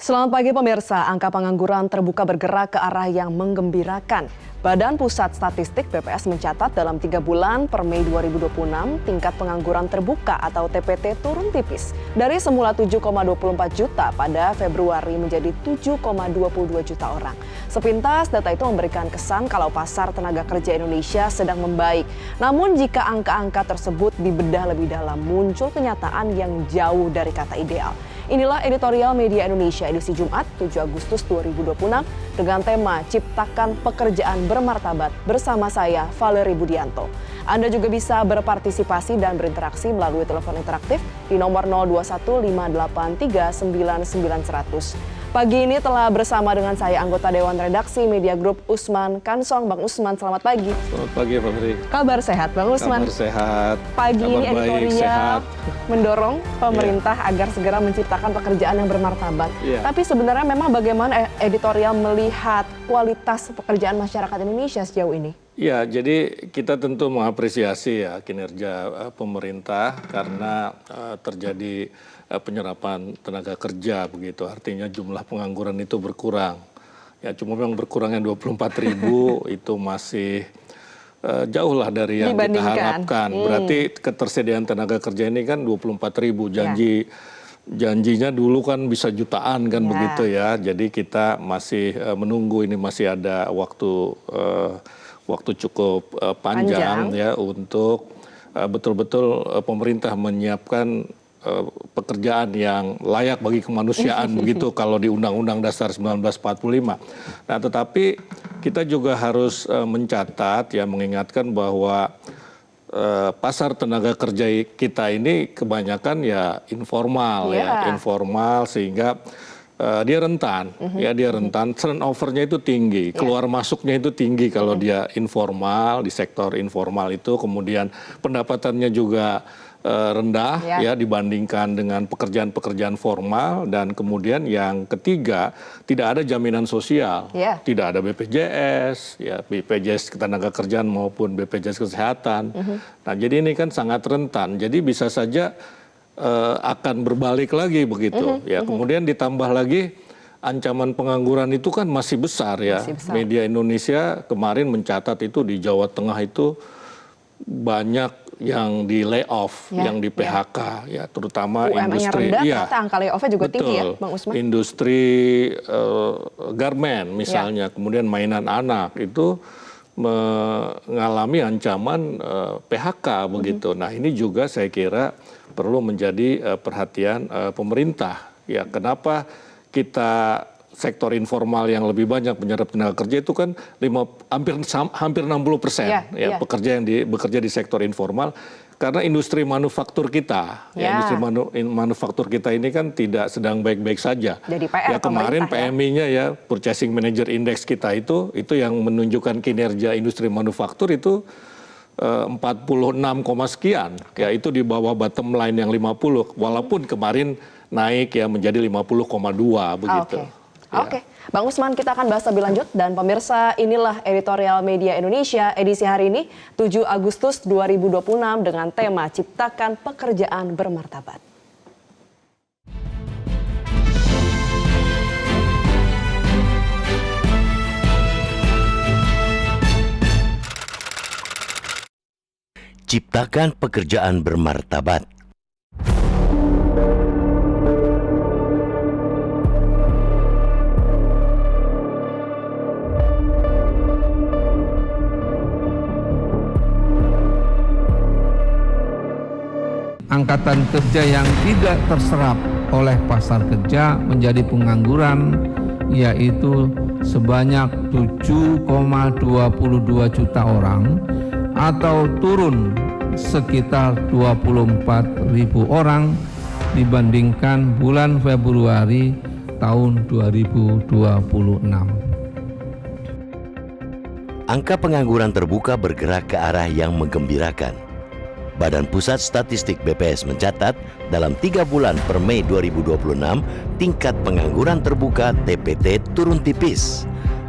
Selamat pagi pemirsa, angka pengangguran terbuka bergerak ke arah yang menggembirakan. Badan Pusat Statistik BPS mencatat dalam 3 bulan per Mei 2026, tingkat pengangguran terbuka atau TPT turun tipis. Dari semula 7,24 juta pada Februari menjadi 7,22 juta orang. Sepintas data itu memberikan kesan kalau pasar tenaga kerja Indonesia sedang membaik. Namun jika angka-angka tersebut dibedah lebih dalam, muncul kenyataan yang jauh dari kata ideal. Inilah editorial Media Indonesia edisi Jumat 7 Agustus 2026 dengan tema Ciptakan Pekerjaan Bermartabat bersama saya Valeri Budianto. Anda juga bisa berpartisipasi dan berinteraksi melalui telepon interaktif di nomor 0215839900. Pagi ini telah bersama dengan saya anggota Dewan Redaksi Media Group Usman Kansong. Bang Usman, selamat pagi. Selamat pagi, Pak Fri. Kabar sehat, Bang Usman? Kabar sehat. Pagi kabar ini editorial mendorong pemerintah agar segera menciptakan pekerjaan yang bermartabat. Tapi sebenarnya memang bagaimana editorial melihat kualitas pekerjaan masyarakat Indonesia sejauh ini? Ya, jadi kita tentu mengapresiasi ya kinerja pemerintah karena terjadi penyerapan tenaga kerja begitu. Artinya jumlah pengangguran itu berkurang. Ya, cuma memang berkurangnya 24.000 itu masih jauh lah dari yang kita harapkan. Berarti ketersediaan tenaga kerja ini kan 24.000. Janjinya dulu kan bisa jutaan kan begitu ya. Jadi kita masih menunggu, ini masih ada waktu cukup panjang ya untuk betul-betul pemerintah menyiapkan pekerjaan yang layak bagi kemanusiaan begitu kalau di Undang-Undang Dasar 1945. Nah, tetapi kita juga harus mencatat ya, mengingatkan bahwa pasar tenaga kerja kita ini kebanyakan ya informal ya, informal sehingga dia rentan, ya dia rentan, turnover-nya itu tinggi, keluar masuknya itu tinggi kalau dia informal, di sektor informal itu, kemudian pendapatannya juga rendah ya dibandingkan dengan pekerjaan-pekerjaan formal, dan kemudian yang ketiga tidak ada jaminan sosial, tidak ada BPJS, ya BPJS Ketenagakerjaan maupun BPJS Kesehatan. Nah, jadi ini kan sangat rentan, jadi bisa saja akan berbalik lagi begitu ya. Kemudian ditambah lagi ancaman pengangguran itu kan masih besar ya. Media Indonesia kemarin mencatat itu di Jawa Tengah itu banyak yang di layoff, yang di PHK ya, terutama industri angka layoff-nya juga tinggi ya, Bang Usman. Industri garmen misalnya, kemudian mainan anak itu mengalami ancaman PHK begitu. Nah, ini juga saya kira perlu menjadi perhatian pemerintah. Ya, kenapa kita sektor informal yang lebih banyak menyerap tenaga kerja itu kan hampir 60% pekerja yang bekerja di sektor informal, karena industri manufaktur kita, industri manufaktur kita ini kan tidak sedang baik-baik saja. Jadi PR ya, kemarin PMI-nya ya, Purchasing Manager Index kita itu yang menunjukkan kinerja industri manufaktur itu 46, sekian, ya itu di bawah bottom line yang 50, walaupun kemarin naik ya menjadi 50,2 begitu. Oke, Bang Usman, kita akan bahas lebih lanjut, dan pemirsa, inilah editorial Media Indonesia edisi hari ini 7 Agustus 2026 dengan tema Ciptakan Pekerjaan Bermartabat. Ciptakan pekerjaan bermartabat. Angkatan kerja yang tidak terserap oleh pasar kerja menjadi pengangguran, yaitu sebanyak 7,22 juta orang atau turun sekitar 24.000 orang dibandingkan bulan Februari tahun 2026. Angka pengangguran terbuka bergerak ke arah yang menggembirakan. Badan Pusat Statistik BPS mencatat dalam 3 bulan per Mei 2026, tingkat pengangguran terbuka TPT turun tipis.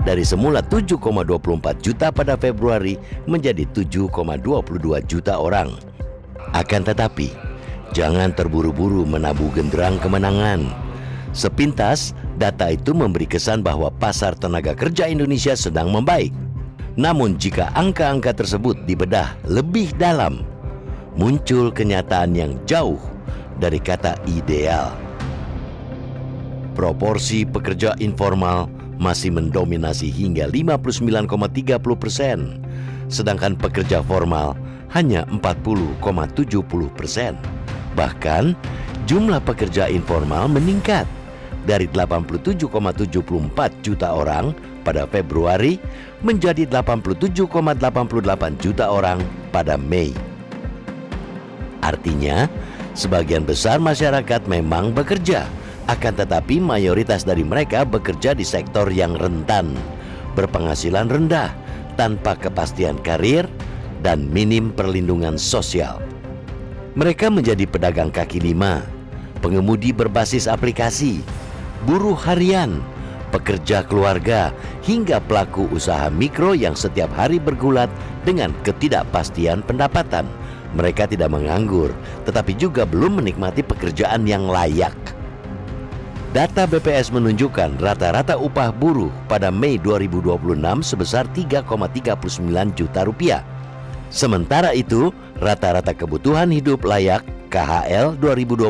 Dari semula 7,24 juta pada Februari menjadi 7,22 juta orang. Akan tetapi, jangan terburu-buru menabuh genderang kemenangan. Sepintas, data itu memberi kesan bahwa pasar tenaga kerja Indonesia sedang membaik. Namun jika angka-angka tersebut dibedah lebih dalam, muncul kenyataan yang jauh dari kata ideal. Proporsi pekerja informal masih mendominasi hingga 59,30%, sedangkan pekerja formal hanya 40,70%. Bahkan jumlah pekerja informal meningkat dari 87,74 juta orang pada Februari menjadi 87,88 juta orang pada Mei. Artinya, sebagian besar masyarakat memang bekerja, akan tetapi mayoritas dari mereka bekerja di sektor yang rentan, berpenghasilan rendah, tanpa kepastian karir, dan minim perlindungan sosial. Mereka menjadi pedagang kaki lima, pengemudi berbasis aplikasi, buruh harian, pekerja keluarga, hingga pelaku usaha mikro yang setiap hari bergulat dengan ketidakpastian pendapatan. Mereka tidak menganggur, tetapi juga belum menikmati pekerjaan yang layak. Data BPS menunjukkan rata-rata upah buruh pada Mei 2026 sebesar 3,39 juta rupiah. Sementara itu, rata-rata kebutuhan hidup layak KHL 2025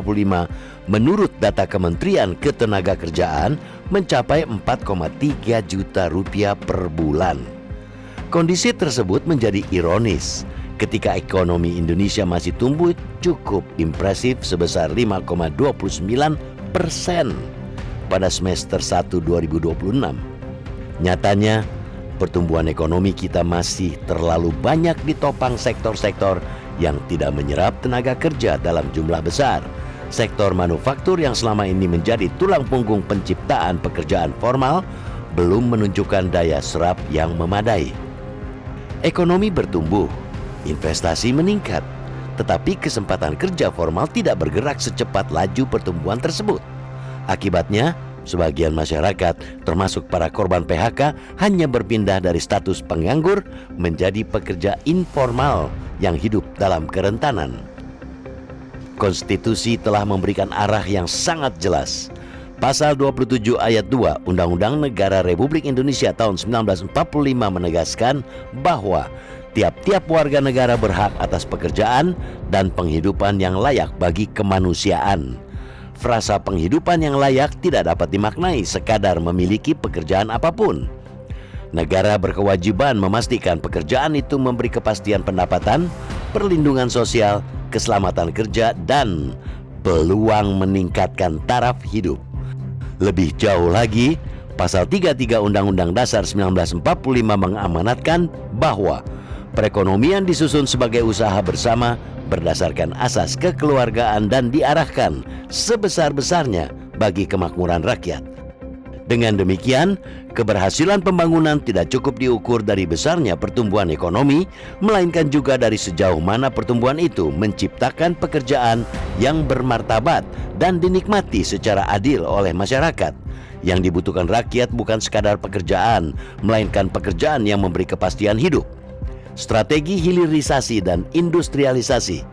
menurut data Kementerian Ketenagakerjaan mencapai 4,3 juta rupiah per bulan. Kondisi tersebut menjadi ironis ketika ekonomi Indonesia masih tumbuh cukup impresif sebesar 5,29% pada semester 1 2026. Nyatanya, pertumbuhan ekonomi kita masih terlalu banyak ditopang sektor-sektor yang tidak menyerap tenaga kerja dalam jumlah besar. Sektor manufaktur yang selama ini menjadi tulang punggung penciptaan pekerjaan formal belum menunjukkan daya serap yang memadai. Ekonomi bertumbuh, investasi meningkat, tetapi kesempatan kerja formal tidak bergerak secepat laju pertumbuhan tersebut. Akibatnya, sebagian masyarakat, termasuk para korban PHK, hanya berpindah dari status penganggur menjadi pekerja informal yang hidup dalam kerentanan. Konstitusi telah memberikan arah yang sangat jelas. Pasal 27 ayat 2 Undang-Undang Negara Republik Indonesia tahun 1945 menegaskan bahwa tiap-tiap warga negara berhak atas pekerjaan dan penghidupan yang layak bagi kemanusiaan. Frasa penghidupan yang layak tidak dapat dimaknai sekadar memiliki pekerjaan apapun. Negara berkewajiban memastikan pekerjaan itu memberi kepastian pendapatan, perlindungan sosial, keselamatan kerja, dan peluang meningkatkan taraf hidup. Lebih jauh lagi, Pasal 33 Undang-Undang Dasar 1945 mengamanatkan bahwa perekonomian disusun sebagai usaha bersama berdasarkan asas kekeluargaan dan diarahkan sebesar-besarnya bagi kemakmuran rakyat. Dengan demikian, keberhasilan pembangunan tidak cukup diukur dari besarnya pertumbuhan ekonomi, melainkan juga dari sejauh mana pertumbuhan itu menciptakan pekerjaan yang bermartabat dan dinikmati secara adil oleh masyarakat. Yang dibutuhkan rakyat bukan sekadar pekerjaan, melainkan pekerjaan yang memberi kepastian hidup. Strategi hilirisasi dan industrialisasi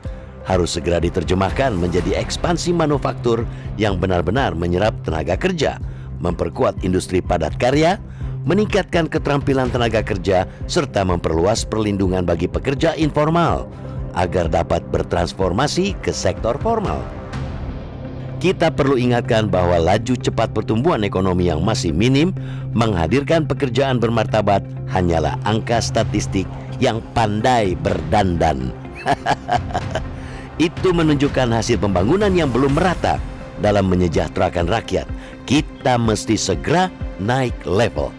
harus segera diterjemahkan menjadi ekspansi manufaktur yang benar-benar menyerap tenaga kerja, memperkuat industri padat karya, meningkatkan keterampilan tenaga kerja, serta memperluas perlindungan bagi pekerja informal agar dapat bertransformasi ke sektor formal. Kita perlu ingatkan bahwa laju cepat pertumbuhan ekonomi yang masih minim menghadirkan pekerjaan bermartabat hanyalah angka statistik yang pandai berdandan. Itu menunjukkan hasil pembangunan yang belum merata dalam menyejahterakan rakyat. Kita mesti segera naik level.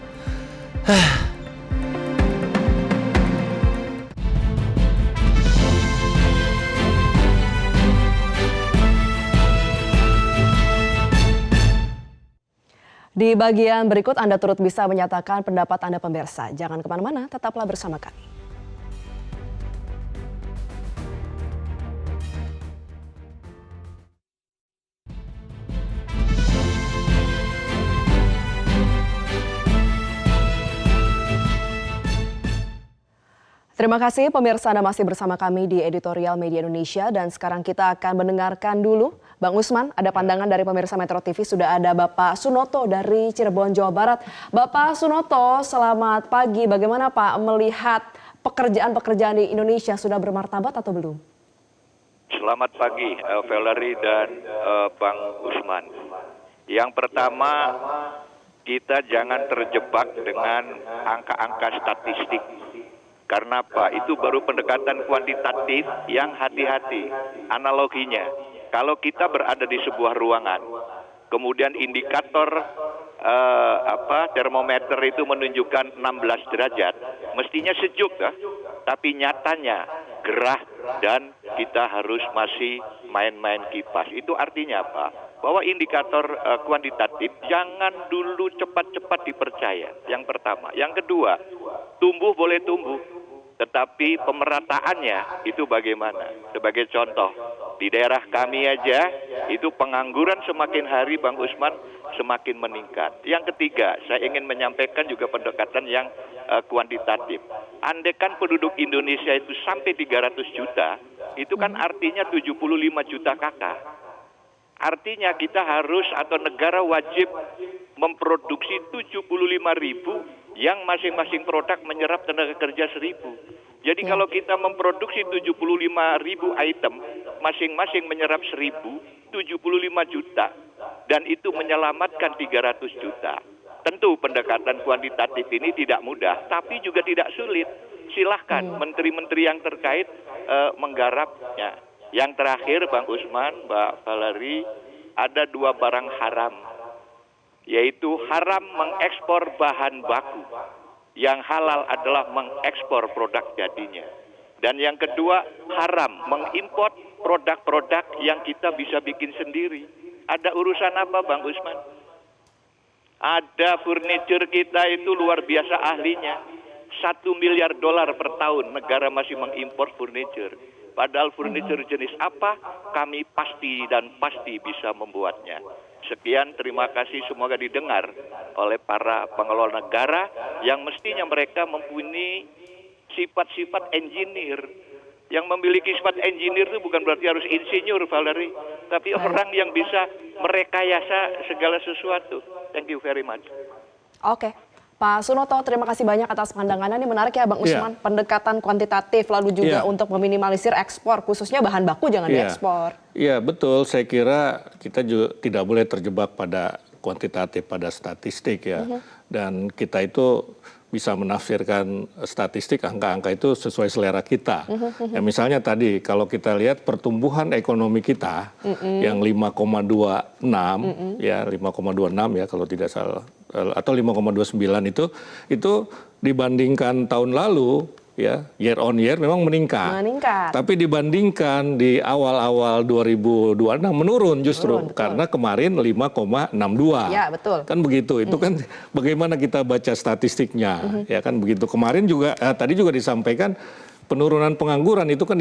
Di bagian berikut Anda turut bisa menyatakan pendapat Anda pemirsa. Jangan kemana-mana, tetaplah bersama kami. Terima kasih pemirsa, Anda masih bersama kami di Editorial Media Indonesia dan sekarang kita akan mendengarkan dulu Bang Usman, ada pandangan dari pemirsa Metro TV, sudah ada Bapak Sunoto dari Cirebon, Jawa Barat. Bapak Sunoto, selamat pagi. Bagaimana Pak melihat pekerjaan-pekerjaan di Indonesia, sudah bermartabat atau belum? Selamat pagi Valerie dan Bang Usman. Yang pertama, kita jangan terjebak dengan angka-angka statistik. Karena apa? Itu baru pendekatan kuantitatif yang hati-hati. Analoginya, kalau kita berada di sebuah ruangan, kemudian indikator termometer itu menunjukkan 16 derajat, mestinya sejuk ya, tapi nyatanya gerah dan kita harus masih main-main kipas. Itu artinya apa? Bahwa indikator kuantitatif jangan dulu cepat-cepat dipercaya. Yang pertama. Yang kedua, tumbuh boleh tumbuh, tetapi pemerataannya itu bagaimana? Sebagai contoh, di daerah kami aja itu pengangguran semakin hari Bang Usman semakin meningkat. Yang ketiga, saya ingin menyampaikan juga pendekatan yang kuantitatif. Andaikan penduduk Indonesia itu sampai 300 juta, itu kan artinya 75 juta kakak. Artinya kita harus atau negara wajib memproduksi 75.000 yang masing-masing produk menyerap tenaga kerja 1.000. Jadi kalau kita memproduksi 75.000 item, masing-masing menyerap 1.000, 75 juta. Dan itu menyelamatkan 300 juta. Tentu pendekatan kuantitatif ini tidak mudah, tapi juga tidak sulit. Silahkan menteri-menteri yang terkait menggarapnya. Yang terakhir Bang Usman, Mbak Valerie, ada 2 barang haram, yaitu haram mengekspor bahan baku. Yang halal adalah mengekspor produk jadinya. Dan yang kedua, haram mengimpor produk-produk yang kita bisa bikin sendiri. Ada urusan apa Bang Usman? Ada furniture kita itu luar biasa ahlinya. $1 miliar per tahun negara masih mengimpor furniture. Padahal furniture jenis apa? Kami pasti dan pasti bisa membuatnya. Sekian, terima kasih, semoga didengar oleh para pengelola negara yang mestinya mereka mempunyai sifat-sifat engineer. Yang memiliki sifat engineer itu bukan berarti harus insinyur, Valerie, tapi orang yang bisa merekayasa segala sesuatu. Thank you very much. Oke. Pak Sunoto, terima kasih banyak atas pandangannya. Ini menarik ya Bang Usman, pendekatan kuantitatif lalu juga untuk meminimalisir ekspor, khususnya bahan baku jangan diekspor. Iya betul, saya kira kita juga tidak boleh terjebak pada kuantitatif, pada statistik ya. Dan kita itu bisa menafsirkan statistik, angka-angka itu sesuai selera kita. Ya, misalnya tadi kalau kita lihat pertumbuhan ekonomi kita yang 5,26 ya 5,26 ya kalau tidak salah, atau 5,29 itu dibandingkan tahun lalu ya year on year memang meningkat. Tapi dibandingkan di awal-awal 2026 menurun justru karena kemarin 5,62. Ya, betul. Kan begitu. Itu kan bagaimana kita baca statistiknya. Ya kan begitu. Kemarin juga tadi juga disampaikan penurunan pengangguran itu kan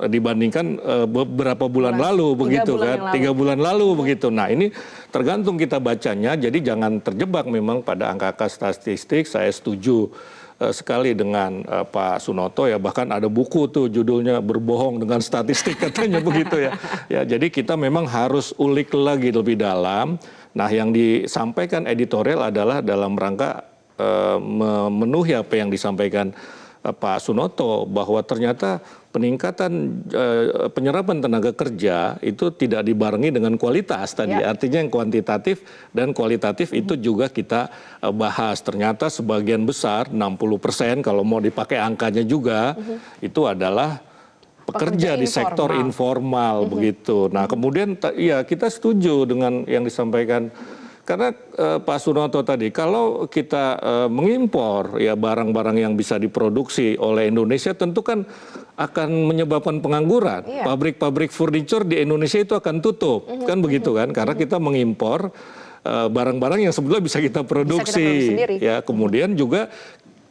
dibandingkan beberapa bulan lalu begitu kan, 3 bulan lalu begitu. Nah ini tergantung kita bacanya, jadi jangan terjebak memang pada angka-angka statistik. Saya setuju sekali dengan Pak Sunoto ya, bahkan ada buku tuh judulnya Berbohong dengan Statistik katanya begitu ya. Ya jadi kita memang harus ulik lagi lebih dalam. Nah yang disampaikan editorial adalah dalam rangka memenuhi apa yang disampaikan Pak Sunoto, bahwa ternyata peningkatan penyerapan tenaga kerja itu tidak dibarengi dengan kualitas tadi. Artinya yang kuantitatif dan kualitatif itu juga kita bahas. Ternyata sebagian besar 60% kalau mau dipakai angkanya juga itu adalah pekerja di sektor informal begitu. Nah kemudian ya kita setuju dengan yang disampaikan. Karena Pak Sunoto tadi, kalau kita mengimpor ya barang-barang yang bisa diproduksi oleh Indonesia, tentu kan akan menyebabkan pengangguran. Pabrik-pabrik furniture di Indonesia itu akan tutup, kan begitu kan? Karena kita mengimpor barang-barang yang sebetulnya bisa kita produksi. Ya, kemudian juga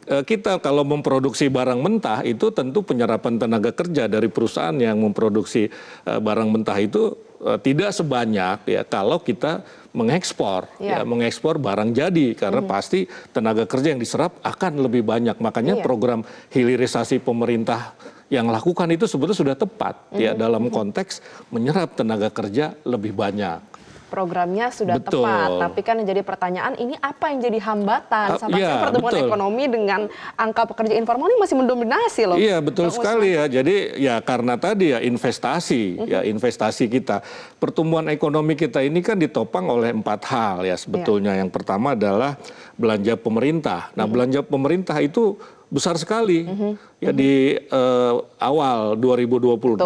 kita kalau memproduksi barang mentah itu tentu penyerapan tenaga kerja dari perusahaan yang memproduksi barang mentah itu tidak sebanyak ya kalau kita mengekspor, ya mengekspor barang jadi, karena pasti tenaga kerja yang diserap akan lebih banyak. Makanya program hilirisasi pemerintah yang lakukan itu sebetulnya sudah tepat ya dalam konteks menyerap tenaga kerja lebih banyak. Programnya sudah Betul. tepat, tapi kan yang jadi pertanyaan ini apa yang jadi hambatan sampai pertumbuhan ekonomi dengan angka pekerja informal ini masih mendominasi loh. Iya betul sekali ya. Jadi ya karena tadi ya investasi kita, pertumbuhan ekonomi kita ini kan ditopang oleh 4 hal ya sebetulnya. Yang pertama adalah belanja pemerintah. Nah belanja pemerintah itu besar sekali ya di awal 2026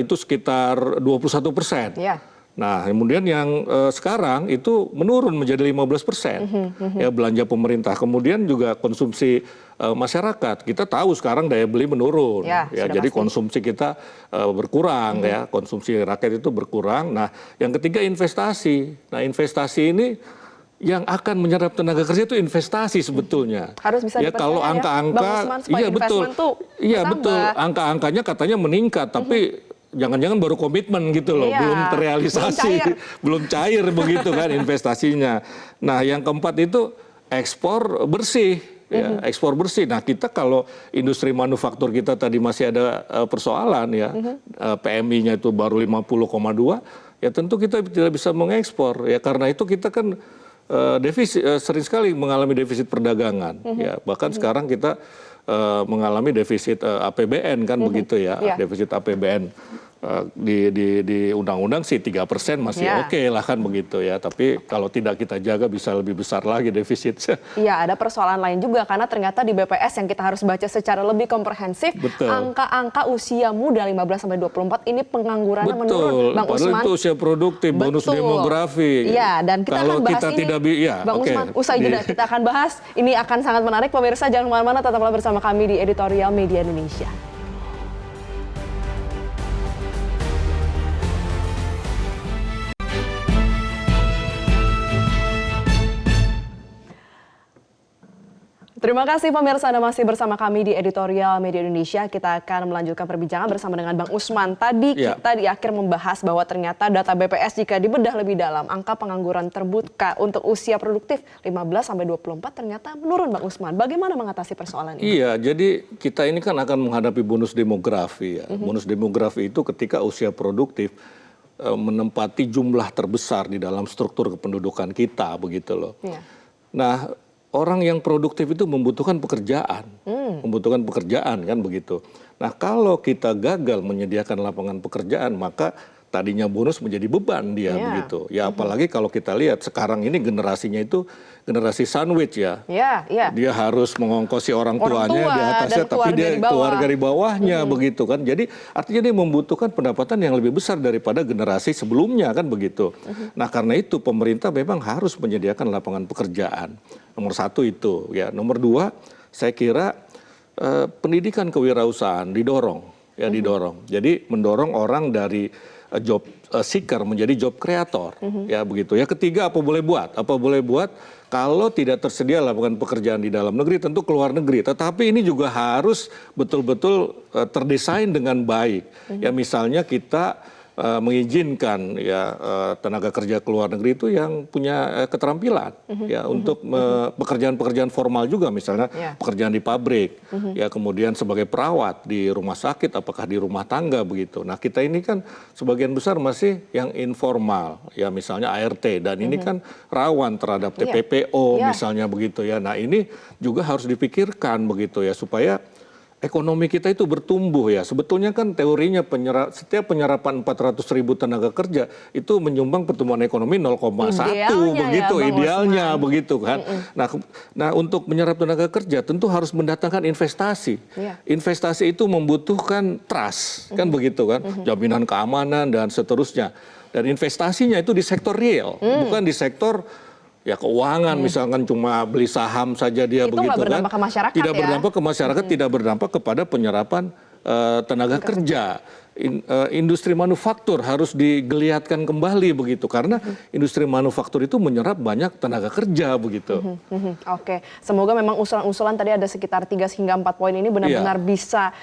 itu sekitar 21%. Nah, kemudian yang sekarang itu menurun menjadi 15% ya belanja pemerintah. Kemudian juga konsumsi masyarakat. Kita tahu sekarang daya beli menurun. Ya jadi pasti konsumsi kita berkurang ya, konsumsi rakyat itu berkurang. Nah, yang ketiga investasi. Nah, investasi ini yang akan menyerap tenaga kerja itu investasi sebetulnya. Harus bisa ya kalau angka-angka iya betul. Iya betul. Angka-angkanya katanya meningkat tapi jangan-jangan baru komitmen gitu loh, belum terrealisasi, belum cair begitu kan investasinya. Nah, yang keempat itu ekspor bersih, ya, ekspor bersih. Nah, kita kalau industri manufaktur kita tadi masih ada persoalan ya, PMI-nya itu baru 50,2, ya tentu kita tidak bisa mengekspor. Ya karena itu kita kan defisit sering sekali mengalami defisit perdagangan. Ya bahkan sekarang kita mengalami defisit APBN kan begitu ya, defisit APBN di undang-undang sih 3% masih oke lah kan begitu ya, tapi kalau tidak kita jaga bisa lebih besar lagi defisit. Iya, ada persoalan lain juga karena ternyata di BPS yang kita harus baca secara lebih komprehensif, angka-angka usia muda 15-24 ini penganggurannya menurun. Bang Usman, itu usia produktif, bonus demografi. Iya, dan kita kalau akan bahas kita ini. Tidak Bang Usman, usai jeda kita akan bahas. Ini akan sangat menarik, pemirsa jangan kemana-mana, tetaplah bersama kami di Editorial Media Indonesia. Terima kasih pemirsa Anda masih bersama kami di Editorial Media Indonesia. Kita akan melanjutkan perbincangan bersama dengan Bang Usman. Tadi kita di akhir membahas bahwa ternyata data BPS jika dibedah lebih dalam, angka pengangguran terbuka untuk usia produktif 15-24 ternyata menurun, Bang Usman. Bagaimana mengatasi persoalan ini? Iya, jadi kita ini kan akan menghadapi bonus demografi ya. Bonus demografi itu ketika usia produktif menempati jumlah terbesar di dalam struktur kependudukan kita begitu loh. Nah, orang yang produktif itu membutuhkan pekerjaan, kan begitu. Nah, kalau kita gagal menyediakan lapangan pekerjaan, maka tadinya bonus menjadi beban dia begitu. Ya apalagi kalau kita lihat sekarang ini generasinya itu generasi sandwich ya. Dia harus mengongkosi orang tuanya di atasnya, tapi dia keluarga di bawahnya begitu kan. Jadi artinya dia membutuhkan pendapatan yang lebih besar daripada generasi sebelumnya kan begitu. Nah, karena itu pemerintah memang harus menyediakan lapangan pekerjaan. Nomor satu itu ya. Nomor dua, saya kira pendidikan kewirausahaan didorong. Jadi mendorong orang dari job seeker menjadi job creator ya begitu. Ya ketiga, apa boleh buat kalau tidak tersedia lapangan pekerjaan di dalam negeri tentu keluar negeri. Tetapi ini juga harus betul-betul terdesain dengan baik. Ya misalnya kita mengizinkan ya tenaga kerja keluar negeri itu yang punya keterampilan ya untuk pekerjaan-pekerjaan formal juga, misalnya pekerjaan di pabrik ya, kemudian sebagai perawat di rumah sakit, apakah di rumah tangga begitu. Nah, kita ini kan sebagian besar masih yang informal ya, misalnya ART, dan ini kan rawan terhadap TPPO misalnya begitu ya. Nah, ini juga harus dipikirkan begitu ya supaya ekonomi kita itu bertumbuh ya. Sebetulnya kan teorinya setiap penyerapan 400.000 tenaga kerja itu menyumbang pertumbuhan ekonomi 0,1 begitu ya, idealnya begitu kan. Nah, untuk menyerap tenaga kerja tentu harus mendatangkan investasi. Investasi itu membutuhkan trust kan begitu kan, jaminan keamanan dan seterusnya. Dan investasinya itu di sektor real, bukan di sektor ya keuangan, misalkan cuma beli saham saja dia itu begitu kan. Ke masyarakat, tidak berdampak ke masyarakat, tidak berdampak kepada penyerapan tenaga kerja. Industri manufaktur harus digeliatkan kembali begitu, karena industri manufaktur itu menyerap banyak tenaga kerja begitu. Oke, semoga memang usulan-usulan tadi ada sekitar 3 hingga 4 poin ini benar-benar bisa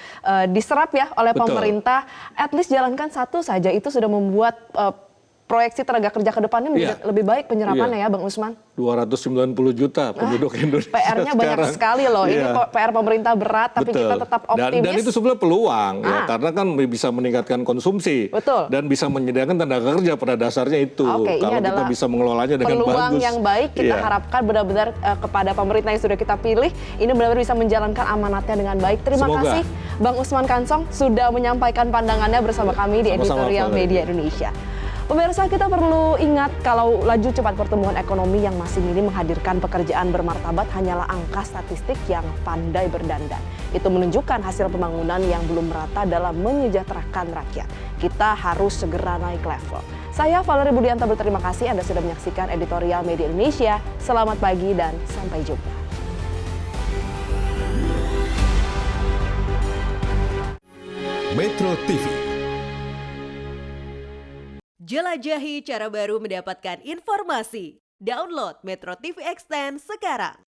diserap ya oleh pemerintah. At least jalankan satu saja itu sudah membuat proyeksi tenaga kerja ke depannya menjadi lebih baik penyerapannya ya Bang Usman. 290 juta penduduk Indonesia PR-nya banyak sekali loh. Ini PR pemerintah berat, tapi kita tetap optimis. Dan itu sebenarnya peluang ya, karena kan bisa meningkatkan konsumsi. Betul. Dan bisa menyediakan tenaga kerja pada dasarnya itu. Oke, kalau kita bisa mengelolanya dengan bagus. Peluang yang baik kita harapkan benar-benar kepada pemerintah yang sudah kita pilih, ini benar-benar bisa menjalankan amanatnya dengan baik. Terima kasih Bang Usman Kansong sudah menyampaikan pandangannya bersama kami di Editorial Media Indonesia. Pemirsa, kita perlu ingat kalau laju cepat pertumbuhan ekonomi yang masih minim menghadirkan pekerjaan bermartabat hanyalah angka statistik yang pandai berdandan. Itu menunjukkan hasil pembangunan yang belum merata dalam menyejahterakan rakyat. Kita harus segera naik level. Saya Valerie Budianta berterima kasih Anda sudah menyaksikan Editorial Media Indonesia. Selamat pagi dan sampai jumpa. Metro TV. Jelajahi cara baru mendapatkan informasi. Download Metro TV Extend sekarang.